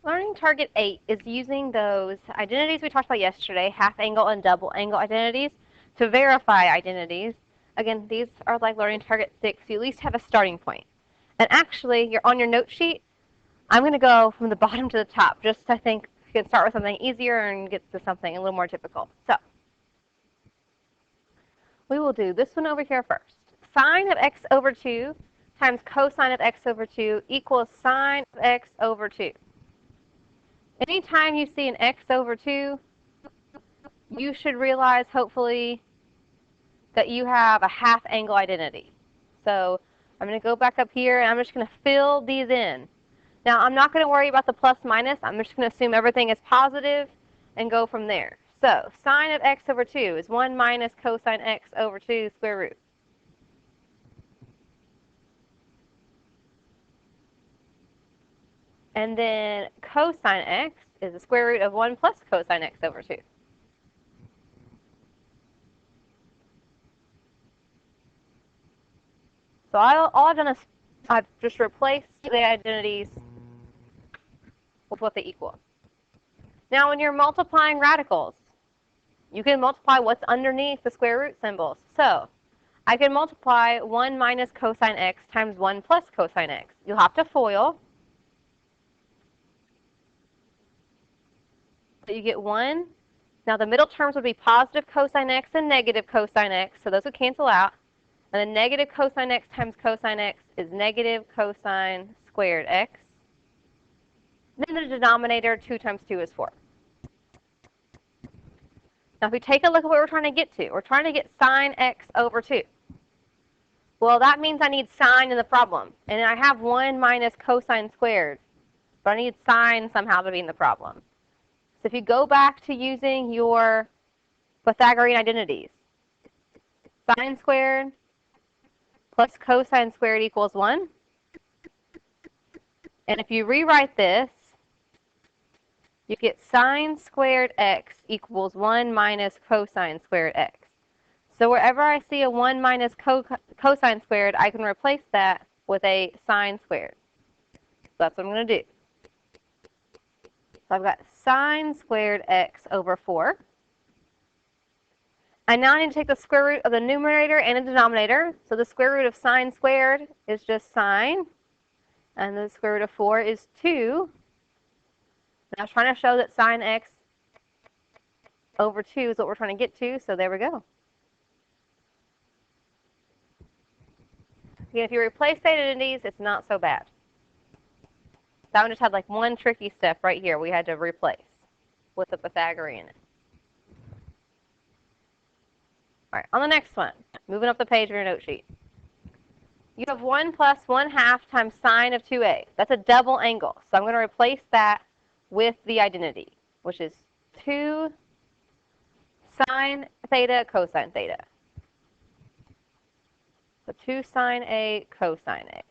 Learning target 8 is using those identities we talked about yesterday, half angle and double angle identities, to verify identities. Again, these are like learning target 6. You at least have a starting point. And actually, you're on your note sheet. I'm going to go from the bottom to the top, just I think you can start with something easier and get to something a little more difficult. So we will do this one over here first. Sine of x over 2 times cosine of x over 2 equals sine of x over 2. Anytime you see an x over 2, you should realize, hopefully, that you have a half angle identity. So I'm going to go back up here, and I'm just going to fill these in. Now, I'm not going to worry about the plus minus. I'm just going to assume everything is positive and go from there. So sine of x over 2 is 1 minus cosine x over 2 square root. And then cosine x is the square root of 1 plus cosine x over 2. So all I've done is I've just replaced the identities with what they equal. Now, when you're multiplying radicals, you can multiply what's underneath the square root symbols. So I can multiply 1 minus cosine x times 1 plus cosine x. You'll have to FOIL. So you get 1. Now, the middle terms would be positive cosine x and negative cosine x, so those would cancel out. And then negative cosine x times cosine x is negative cosine squared x. Then the denominator, 2 times 2 is 4. Now, if we take a look at what we're trying to get to, we're trying to get sine x over 2. Well, that means I need sine in the problem. And I have 1 minus cosine squared. But I need sine somehow to be in the problem. So if you go back to using your Pythagorean identities, sine squared plus cosine squared equals 1. And if you rewrite this, you get sine squared x equals 1 minus cosine squared x. So wherever I see a 1 minus cosine squared, I can replace that with a sine squared. So that's what I'm going to do. So I've got sine squared x over 4. And now I need to take the square root of the numerator and the denominator. So the square root of sine squared is just sine. And the square root of 4 is 2. And I was trying to show that sine x over 2 is what we're trying to get to. So there we go. Again, if you replace the identities, it's not so bad. That one just had like one tricky step right here we had to replace with the Pythagorean. All right, on the next one, moving up the page of your note sheet. You have 1 plus 1/2 times sine of 2a. That's a double angle. So I'm going to replace that with the identity, which is 2 sine theta cosine theta. So 2 sine a cosine a.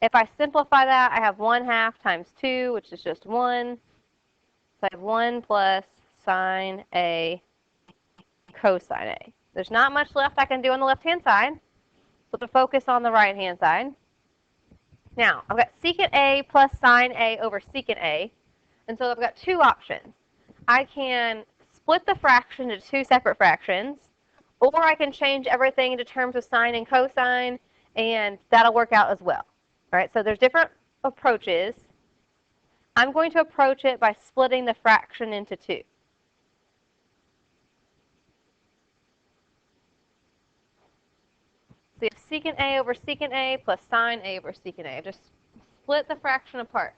If I simplify that, I have 1/2 times 2, which is just 1. So I have 1 plus sine a cosine a. There's not much left I can do on the left-hand side, so to focus on the right-hand side. Now, I've got secant a plus sine a over secant a, and so I've got two options. I can split the fraction into two separate fractions, or I can change everything into terms of sine and cosine, and that'll work out as well. All right, so there's different approaches. I'm going to approach it by splitting the fraction into 2. So you have secant a over secant a plus sine a over secant a. Just split the fraction apart.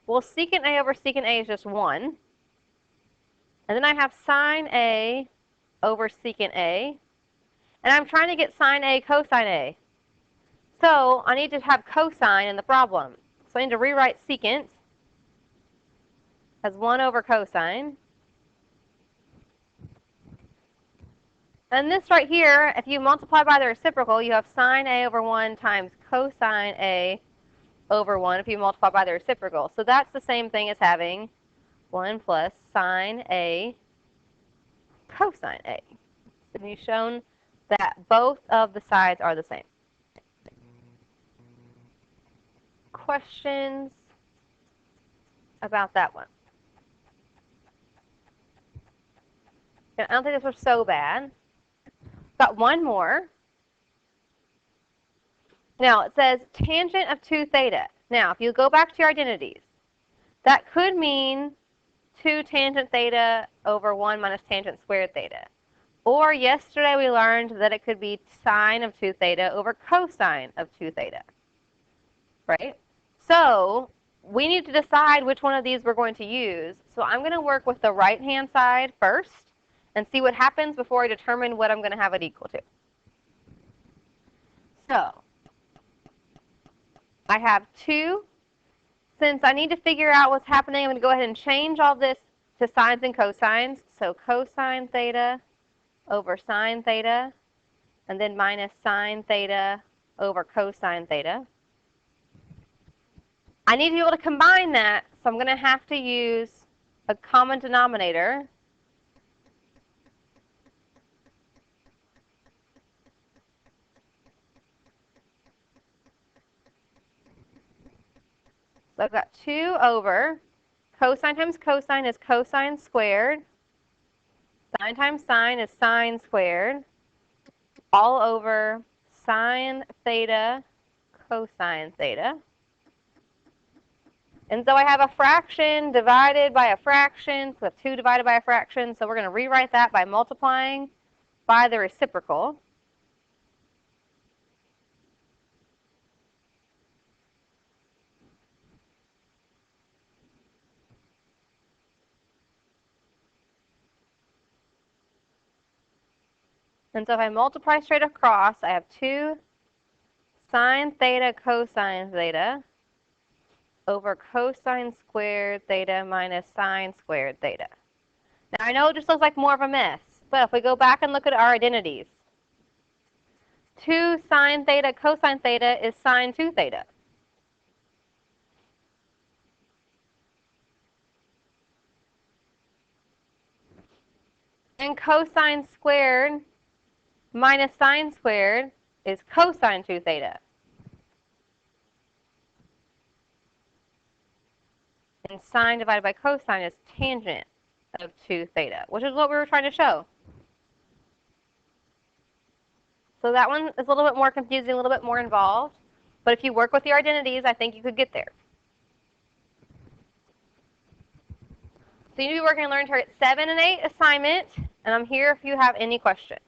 Well, secant a over secant a is just 1. And then I have sine a over secant a. And I'm trying to get sine a cosine a. So I need to have cosine in the problem. So I need to rewrite secant as 1 over cosine. And this right here, if you multiply by the reciprocal, you have sine a over 1 times cosine a over 1 if you multiply by the reciprocal. So that's the same thing as having 1 plus sine a cosine a. And you've shown that both of the sides are the same. Questions about that one. And I don't think this was so bad. Got one more. Now it says tangent of 2 theta. Now if you go back to your identities, that could mean 2 tangent theta over 1 minus tangent squared theta. Or yesterday we learned that it could be sine of 2 theta over cosine of 2 theta. Right? So we need to decide which one of these we're going to use. So I'm going to work with the right-hand side first and see what happens before I determine what I'm going to have it equal to. So I have 2. Since I need to figure out what's happening, I'm going to go ahead and change all this to sines and cosines. So cosine theta over sine theta, and then minus sine theta over cosine theta. I need to be able to combine that, so I'm going to have to use a common denominator. So I've got 2 over cosine times cosine is cosine squared. Sine times sine is sine squared. All over sine theta cosine theta. And so I have a fraction divided by a fraction, so I have 2 divided by a fraction, so we're going to rewrite that by multiplying by the reciprocal. And so if I multiply straight across, I have 2 sine theta cosine theta over cosine squared theta minus sine squared theta. Now I know it just looks like more of a mess, but if we go back and look at our identities, 2 sine theta cosine theta is sine 2 theta. And cosine squared minus sine squared is cosine 2 theta. And sine divided by cosine is tangent of 2 theta, which is what we were trying to show. So that one is a little bit more confusing, a little bit more involved. But if you work with your identities, I think you could get there. So you need to be working on Learn Target 7 and 8 assignment, and I'm here if you have any questions.